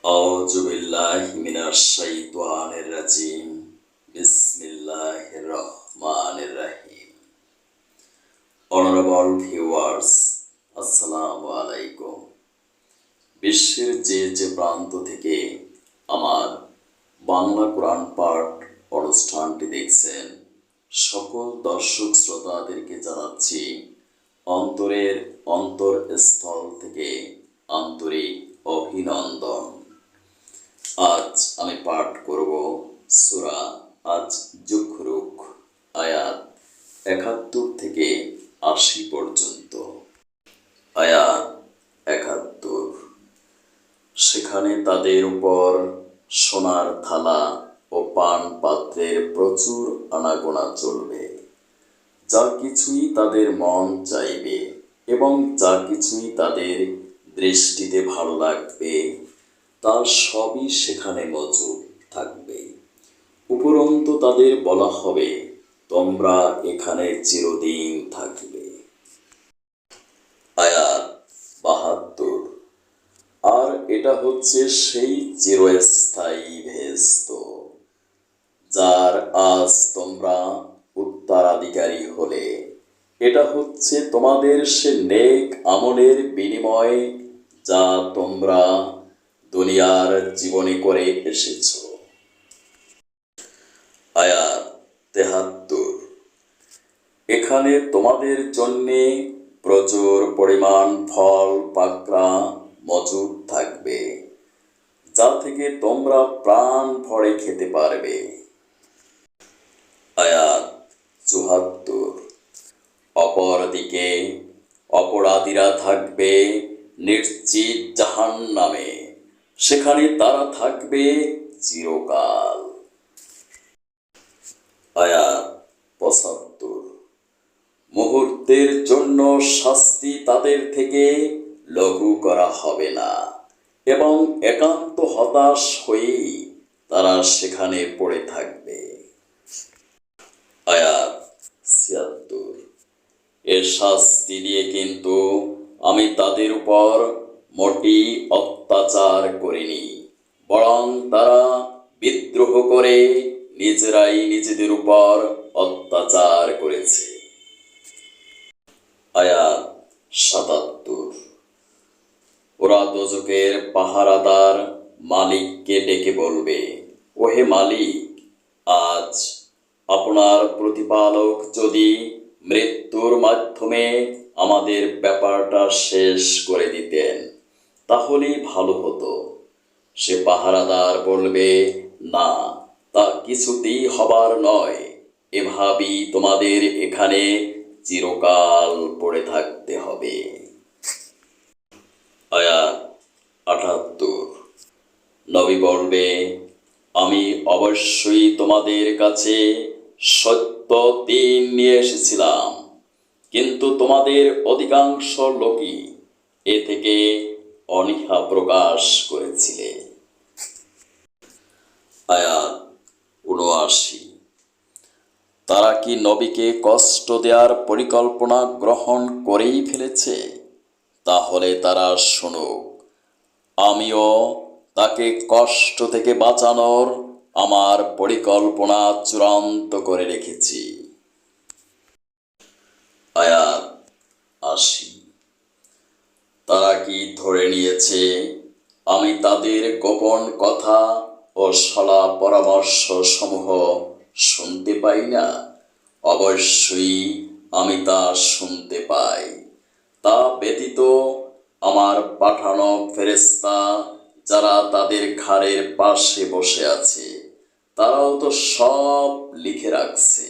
আউযু বিল্লাহি মিনাশ শাইতানির রাজিম। বিসমিল্লাহির রহমানির রহিম। অনারেবল ভিউয়ার্স, আসসালামু আলাইকুম। বিশ্বের যে প্রান্ত থেকে আমার বাংলা কোরআন পাঠ অনুষ্ঠানটি দেখছেন, সকল দর্শক শ্রোতাদেরকে জানাচ্ছি অন্তরের অন্তরস্থল থেকে আন্তরিক অভিনন্দন। আজ আমি পাঠ করব সূরা আজ-জুখরুফ, আয়াত ৭১ থেকে ৮০ পর্যন্ত। আয়াত ৭১। সেখানে তাদের উপর সোনার থালা ও পান পাত্রের প্রচুর আনাগোনা চলবে, যা কিছুই তাদের মন চাইবে এবং যা কিছুই তাদের দৃষ্টিতে ভালো লাগবে, তার সবই সেখানে মজুদ থাকবে। উপরন্তু তাদের বলা হবে, তোমরা এখানে চিরদিন থাকবে। আয়াত ৭২। আর এটা হচ্ছে সেই চিরস্থায়ী বেহেশত, যার আজ তোমরা উত্তরাধিকারী হলে। এটা হচ্ছে তোমাদের সে নেক আমলের বিনিময় যা তোমরা দুনিয়ার জীবনে করে এসেছ। আয়াত ৭৩। এখানে তোমাদের জন্যে প্রচুর পরিমাণ ফল পাকড়া মজুদ থাকবে, যা থেকে তোমরা প্রাণ ভরে খেতে পারবে। আয়াত ৭৪। অপরদিকে অপরাধীরা থাকবে নিশ্চিত জাহান্নামে, সেখানে তারা থাকবে চিরকাল। আয়াত ৭৫। মুহূর্তের জন্য শাস্তি তাদের থেকে লঘু করা হবে না এবং একান্ত হতাশ হয়েই তারা সেখানে পড়ে থাকবে। আয়াত ৭৬। এর শাস্তি দিয়ে কিন্তু আমি তাদের উপর মোটেই অত্যাচার করিনি, বরং তারা বিদ্রোহ করে নিজেরাই নিজেদের উপর অত্যাচার করেছে। আয়াত ৭৭। ওরা দোজখের পাহারাদার মালিককে ডেকে বলবে, ওহে মালিক, আজ আপনার প্রতিপালক যদি মৃত্যুর মাধ্যমে আমাদের ব্যাপারটা শেষ করে দিতেন, তাহলেই ভালো হতো। সে পাহারাদার বলবে, না, তা কিছুতেই হবার নয়। এভাবেই তোমাদের এখানে চিরকাল পড়ে থাকতে হবে। আয়াত ৭৮। নবী বলবে, আমি অবশ্যই তোমাদের কাছে সত্য দিন নিয়ে এসেছিলাম, কিন্তু তোমাদের অধিকাংশ লোকই এ থেকে অনীহা প্রকাশ করেছিলে। আয়াত ৭৯। তারা কি নবীকে কষ্ট দেওয়ার পরিকল্পনা গ্রহণ করেই ফেলেছে? তাহলে তারা শুনুক, আমিও তাকে কষ্ট থেকে বাঁচানোর আমার পরিকল্পনা চূড়ান্ত করে রেখেছি। আয়াত ৮০। তারা কি ধরে নিয়েছে আমি তাদের গোপন কথা ও সলা পরামর্শ সমূহ শুনতে পাই না? অবশ্যই আমি তা শুনতে পাই। তা ব্যতীত আমার পাঠানো ফেরেশতা যারা তাদের ঘাড়ের পাশে বসে আছে, তারাও তো সব লিখে রাখছে।